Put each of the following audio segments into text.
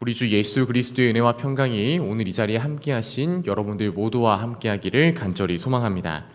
우리 주 예수 그리스도의 은혜와 평강이 오늘 이 자리에 함께하신 여러분들 모두와 함께하기를 간절히 소망합니다.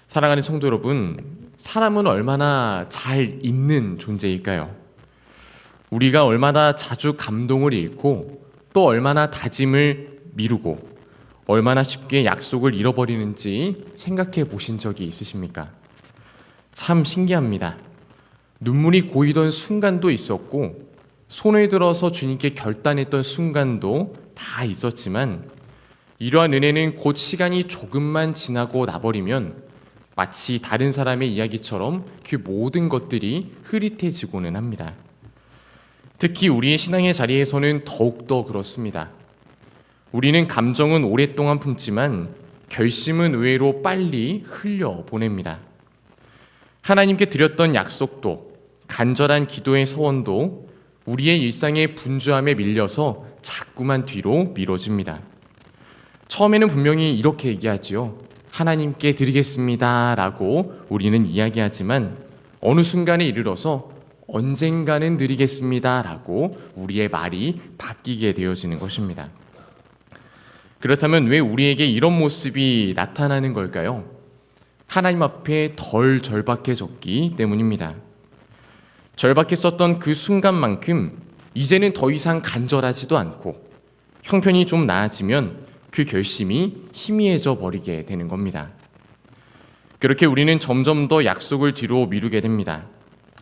사랑하는 성도 여러분, 사람은 얼마나 잘 잊는 존재일까요? 우리가 얼마나 자주 감동을 잃고 또 얼마나 다짐을 미루고 얼마나 쉽게 약속을 잃어버리는지 생각해 보신 적이 있으십니까? 참 신기합니다. 눈물이 고이던 순간도 있었고 손을 들어서 주님께 결단했던 순간도 다 있었지만 이러한 은혜는 곧 시간이 조금만 지나고 나버리면 마치 다른 사람의 이야기처럼 그 모든 것들이 흐릿해지고는 합니다. 특히 우리의 신앙의 자리에서는 더욱더 그렇습니다. 우리는 감정은 오랫동안 품지만 결심은 의외로 빨리 흘려보냅니다. 하나님께 드렸던 약속도 간절한 기도의 서원도 우리의 일상의 분주함에 밀려서 자꾸만 뒤로 미뤄집니다. 처음에는 분명히 이렇게 얘기하지요. 하나님께 드리겠습니다 라고 우리는 이야기하지만 어느 순간에 이르러서 언젠가는 드리겠습니다 라고 우리의 말이 바뀌게 되어지는 것입니다. 그렇다면 왜 우리에게 이런 모습이 나타나는 걸까요? 하나님 앞에 덜 절박해졌기 때문입니다. 절박했었던 그 순간만큼 이제는 더 이상 간절하지도 않고 형편이 좀 나아지면 그 결심이 희미해져 버리게 되는 겁니다. 그렇게 우리는 점점 더 약속을 뒤로 미루게 됩니다.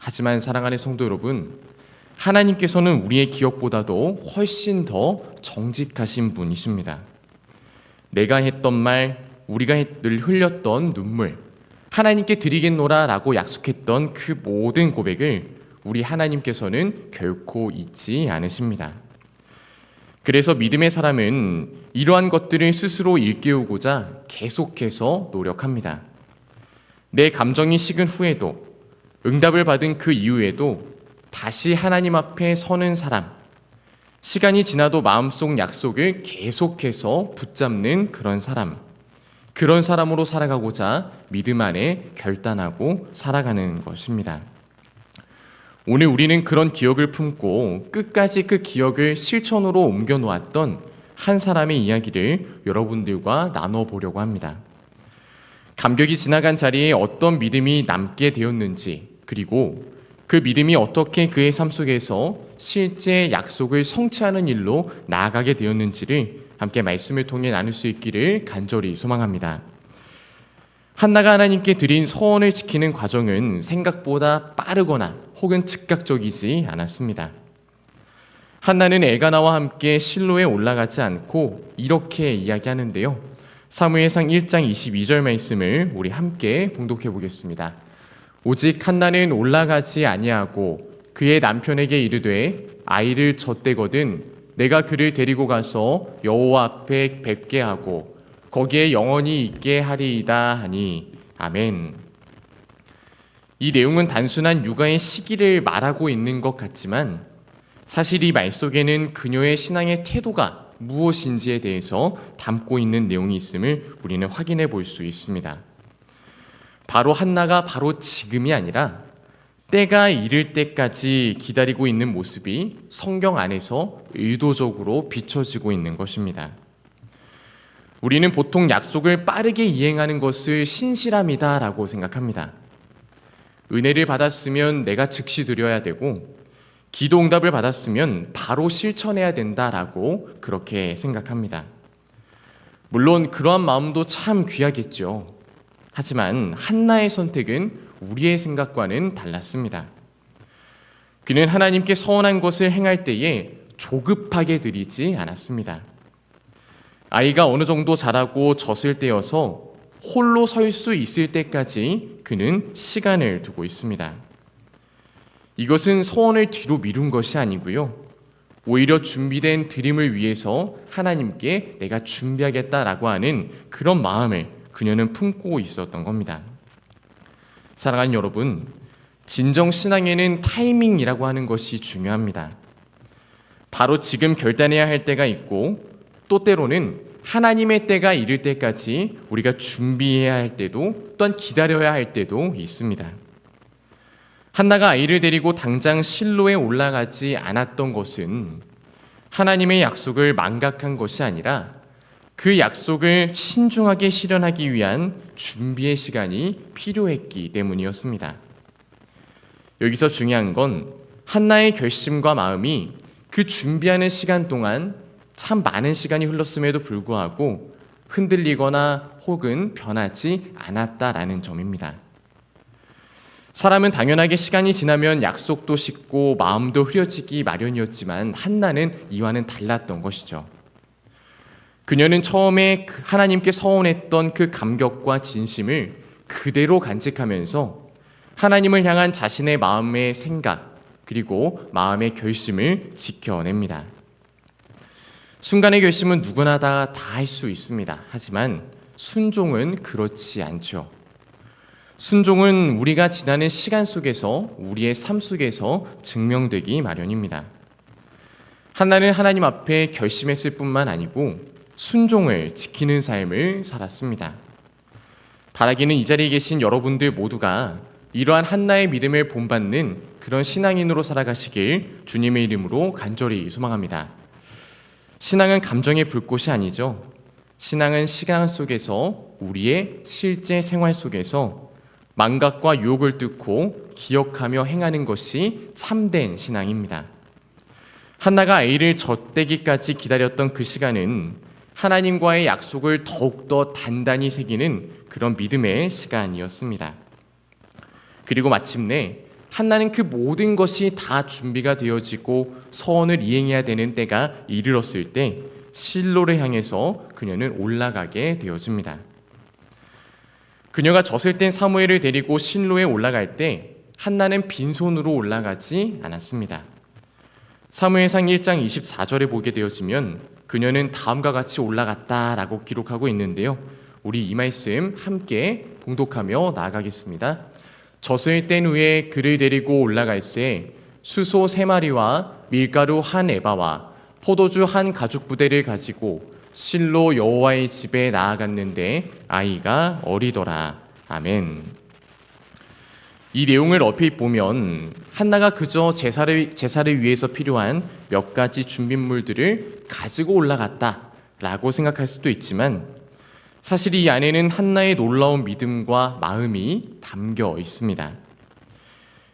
하지만 사랑하는 성도 여러분, 하나님께서는 우리의 기억보다도 훨씬 더 정직하신 분이십니다. 내가 했던 말, 우리가 늘 흘렸던 눈물, 하나님께 드리겠노라 라고 약속했던 그 모든 고백을 우리 하나님께서는 결코 잊지 않으십니다. 그래서 믿음의 사람은 이러한 것들을 스스로 일깨우고자 계속해서 노력합니다. 내 감정이 식은 후에도 응답을 받은 그 이후에도 다시 하나님 앞에 서는 사람, 시간이 지나도 마음속 약속을 계속해서 붙잡는 그런 사람으로 살아가고자 믿음 안에 결단하고 살아가는 것입니다. 오늘 우리는 그런 기억을 품고 끝까지 그 기억을 실천으로 옮겨 놓았던 한 사람의 이야기를 여러분들과 나눠보려고 합니다. 감격이 지나간 자리에 어떤 믿음이 남게 되었는지, 그리고 그 믿음이 어떻게 그의 삶 속에서 실제 약속을 성취하는 일로 나아가게 되었는지를 함께 말씀을 통해 나눌 수 있기를 간절히 소망합니다. 한나가 하나님께 드린 소원을 지키는 과정은 생각보다 빠르거나 혹은 즉각적이지 않았습니다. 한나는 엘가나와 함께 실로에 올라가지 않고 이렇게 이야기하는데요. 사무엘상 1장 22절 말씀을 우리 함께 봉독해 보겠습니다. 오직 한나는 올라가지 아니하고 그의 남편에게 이르되 아이를 젖대거든 내가 그를 데리고 가서 여호와 앞에 뵙게 하고 거기에 영원히 있게 하리이다 하니 아멘. 이 내용은 단순한 육아의 시기를 말하고 있는 것 같지만 사실 이 말 속에는 그녀의 신앙의 태도가 무엇인지에 대해서 담고 있는 내용이 있음을 우리는 확인해 볼 수 있습니다. 바로 한나가 바로 지금이 아니라 때가 이를 때까지 기다리고 있는 모습이 성경 안에서 의도적으로 비춰지고 있는 것입니다. 우리는 보통 약속을 빠르게 이행하는 것을 신실함이다라고 생각합니다. 은혜를 받았으면 내가 즉시 드려야 되고 기도 응답을 받았으면 바로 실천해야 된다라고 그렇게 생각합니다. 물론 그러한 마음도 참 귀하겠죠. 하지만 한나의 선택은 우리의 생각과는 달랐습니다. 그는 하나님께 서원한 것을 행할 때에 조급하게 드리지 않았습니다. 아이가 어느 정도 자라고 젖을 때여서 홀로 설 수 있을 때까지 그는 시간을 두고 있습니다. 이것은 소원을 뒤로 미룬 것이 아니고요. 오히려 준비된 드림을 위해서 하나님께 내가 준비하겠다라고 하는 그런 마음을 그녀는 품고 있었던 겁니다. 사랑하는 여러분, 진정 신앙에는 타이밍이라고 하는 것이 중요합니다. 바로 지금 결단해야 할 때가 있고 또 때로는 하나님의 때가 이를 때까지 우리가 준비해야 할 때도 또한 기다려야 할 때도 있습니다. 한나가 아이를 데리고 당장 실로에 올라가지 않았던 것은 하나님의 약속을 망각한 것이 아니라 그 약속을 신중하게 실현하기 위한 준비의 시간이 필요했기 때문이었습니다. 여기서 중요한 건 한나의 결심과 마음이 그 준비하는 시간 동안 참 많은 시간이 흘렀음에도 불구하고 흔들리거나 혹은 변하지 않았다라는 점입니다. 사람은 당연하게 시간이 지나면 약속도 식고 마음도 흐려지기 마련이었지만 한나는 이와는 달랐던 것이죠. 그녀는 처음에 하나님께 서원했던 그 감격과 진심을 그대로 간직하면서 하나님을 향한 자신의 마음의 생각 그리고 마음의 결심을 지켜냅니다. 순간의 결심은 누구나 다 할 수 있습니다. 하지만 순종은 그렇지 않죠. 순종은 우리가 지나는 시간 속에서 우리의 삶 속에서 증명되기 마련입니다. 한나는 하나님 앞에 결심했을 뿐만 아니고 순종을 지키는 삶을 살았습니다. 바라기는 이 자리에 계신 여러분들 모두가 이러한 한나의 믿음을 본받는 그런 신앙인으로 살아가시길 주님의 이름으로 간절히 소망합니다. 신앙은 감정의 불꽃이 아니죠. 신앙은 시간 속에서 우리의 실제 생활 속에서 망각과 유혹을 뚫고 기억하며 행하는 것이 참된 신앙입니다. 한나가 아이를 젖대기까지 기다렸던 그 시간은 하나님과의 약속을 더욱더 단단히 새기는 그런 믿음의 시간이었습니다. 그리고 마침내 한나는 그 모든 것이 다 준비가 되어지고 서원을 이행해야 되는 때가 이르렀을 때 실로를 향해서 그녀는 올라가게 되어집니다. 그녀가 젖을 땐 사무엘을 데리고 실로에 올라갈 때 한나는 빈손으로 올라가지 않았습니다. 사무엘상 1장 24절에 보게 되어지면 그녀는 다음과 같이 올라갔다라고 기록하고 있는데요. 우리 이 말씀 함께 봉독하며 나아가겠습니다. 젖을 뗀 후에 그를 데리고 올라갈새 수소 3마리와 밀가루 1에바와 포도주 1가죽부대를 가지고 실로 여호와의 집에 나아갔는데 아이가 어리더라. 아멘. 이 내용을 얼핏 보면 한나가 그저 제사를 위해서 필요한 몇 가지 준비물들을 가지고 올라갔다라고 생각할 수도 있지만 사실 이 안에는 한나의 놀라운 믿음과 마음이 담겨 있습니다.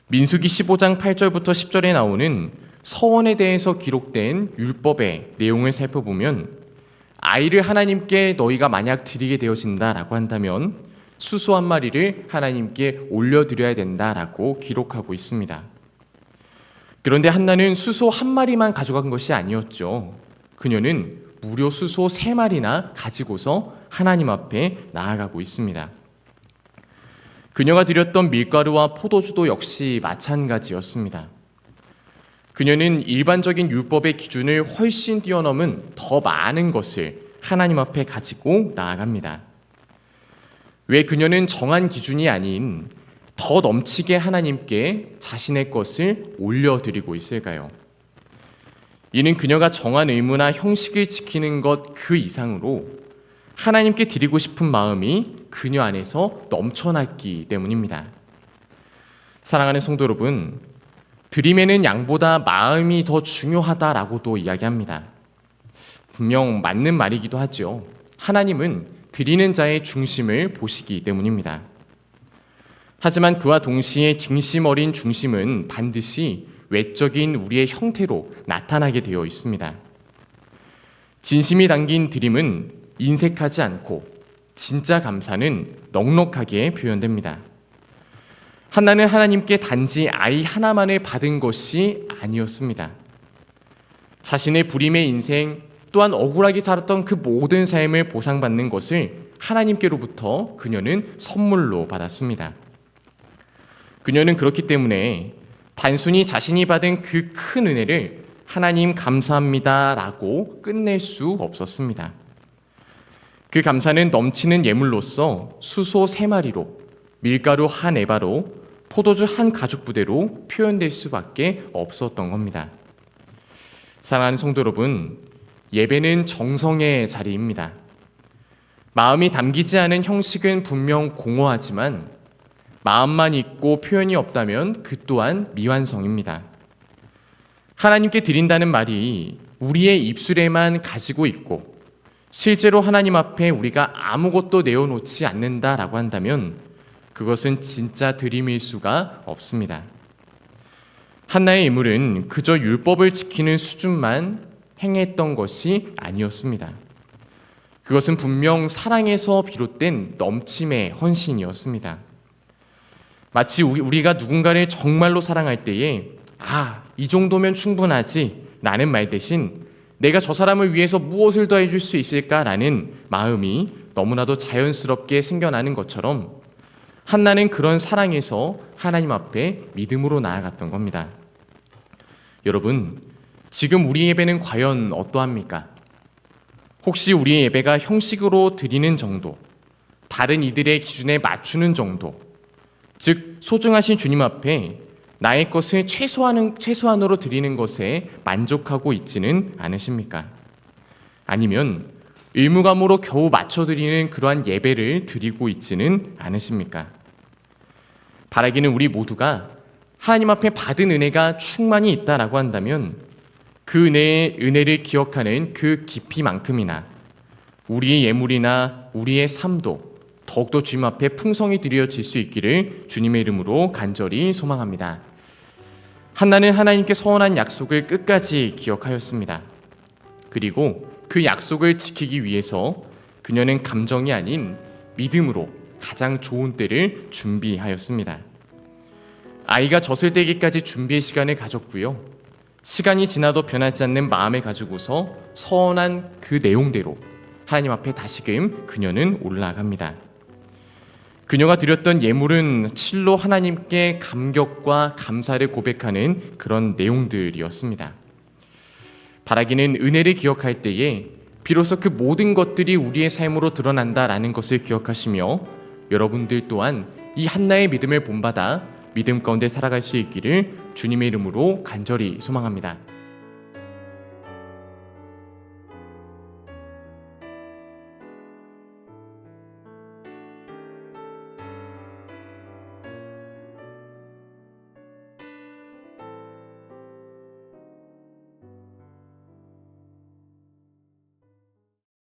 민수기 15장 8절부터 10절에 나오는 서원에 대해서 기록된 율법의 내용을 살펴보면 아이를 하나님께 너희가 만약 드리게 되어진다라고 한다면 수소 1마리를 하나님께 올려드려야 된다라고 기록하고 있습니다. 그런데 한나는 수소 1마리만 가져간 것이 아니었죠. 그녀는 무려 수소 3마리나 가지고서 하나님 앞에 나아가고 있습니다. 그녀가 드렸던 밀가루와 포도주도 역시 마찬가지였습니다. 그녀는 일반적인 율법의 기준을 훨씬 뛰어넘은 더 많은 것을 하나님 앞에 가지고 나아갑니다. 왜 그녀는 정한 기준이 아닌 더 넘치게 하나님께 자신의 것을 올려드리고 있을까요? 이는 그녀가 정한 의무나 형식을 지키는 것 그 이상으로 하나님께 드리고 싶은 마음이 그녀 안에서 넘쳐났기 때문입니다. 사랑하는 성도 여러분, 드림에는 양보다 마음이 더 중요하다라고도 이야기합니다. 분명 맞는 말이기도 하죠. 하나님은 드리는 자의 중심을 보시기 때문입니다. 하지만 그와 동시에 진심 어린 중심은 반드시 외적인 우리의 형태로 나타나게 되어 있습니다. 진심이 담긴 드림은 인색하지 않고 진짜 감사는 넉넉하게 표현됩니다. 한나는 하나님께 단지 아이 하나만을 받은 것이 아니었습니다. 자신의 불임의 인생 또한 억울하게 살았던 그 모든 삶을 보상받는 것을 하나님께로부터 그녀는 선물로 받았습니다. 그녀는 그렇기 때문에 단순히 자신이 받은 그 큰 은혜를 하나님 감사합니다 라고 끝낼 수 없었습니다. 그 감사는 넘치는 예물로서 수소 3마리로 밀가루 1에바로 포도주 1가죽부대로 표현될 수밖에 없었던 겁니다. 사랑하는 성도 여러분, 예배는 정성의 자리입니다. 마음이 담기지 않은 형식은 분명 공허하지만 마음만 있고 표현이 없다면 그 또한 미완성입니다. 하나님께 드린다는 말이 우리의 입술에만 가지고 있고 실제로 하나님 앞에 우리가 아무것도 내어놓지 않는다라고 한다면 그것은 진짜 드림일 수가 없습니다. 한나의 예물은 그저 율법을 지키는 수준만 행했던 것이 아니었습니다. 그것은 분명 사랑에서 비롯된 넘침의 헌신이었습니다. 마치 우리가 누군가를 정말로 사랑할 때에 이 정도면 충분하지 라는 말 대신 내가 저 사람을 위해서 무엇을 더 해줄 수 있을까라는 마음이 너무나도 자연스럽게 생겨나는 것처럼 한나는 그런 사랑에서 하나님 앞에 믿음으로 나아갔던 겁니다. 여러분, 지금 우리 예배는 과연 어떠합니까? 혹시 우리의 예배가 형식으로 드리는 정도, 다른 이들의 기준에 맞추는 정도, 즉 소중하신 주님 앞에 나의 것을 최소한으로 드리는 것에 만족하고 있지는 않으십니까? 아니면 의무감으로 겨우 맞춰드리는 그러한 예배를 드리고 있지는 않으십니까? 바라기는 우리 모두가 하나님 앞에 받은 은혜가 충만히 있다라고 한다면 그 은혜를 기억하는 그 깊이만큼이나 우리의 예물이나 우리의 삶도 더욱더 주님 앞에 풍성히 드려질 수 있기를 주님의 이름으로 간절히 소망합니다. 한나는 하나님께 서원한 약속을 끝까지 기억하였습니다. 그리고 그 약속을 지키기 위해서 그녀는 감정이 아닌 믿음으로 가장 좋은 때를 준비하였습니다. 아이가 젖을 때기까지 준비의 시간을 가졌고요. 시간이 지나도 변하지 않는 마음을 가지고서 서원한 그 내용대로 하나님 앞에 다시금 그녀는 올라갑니다. 그녀가 드렸던 예물은 실로 하나님께 감격과 감사를 고백하는 그런 내용들이었습니다. 바라기는 은혜를 기억할 때에 비로소 그 모든 것들이 우리의 삶으로 드러난다라는 것을 기억하시며 여러분들 또한 이 한나의 믿음을 본받아 믿음 가운데 살아갈 수 있기를 주님의 이름으로 간절히 소망합니다.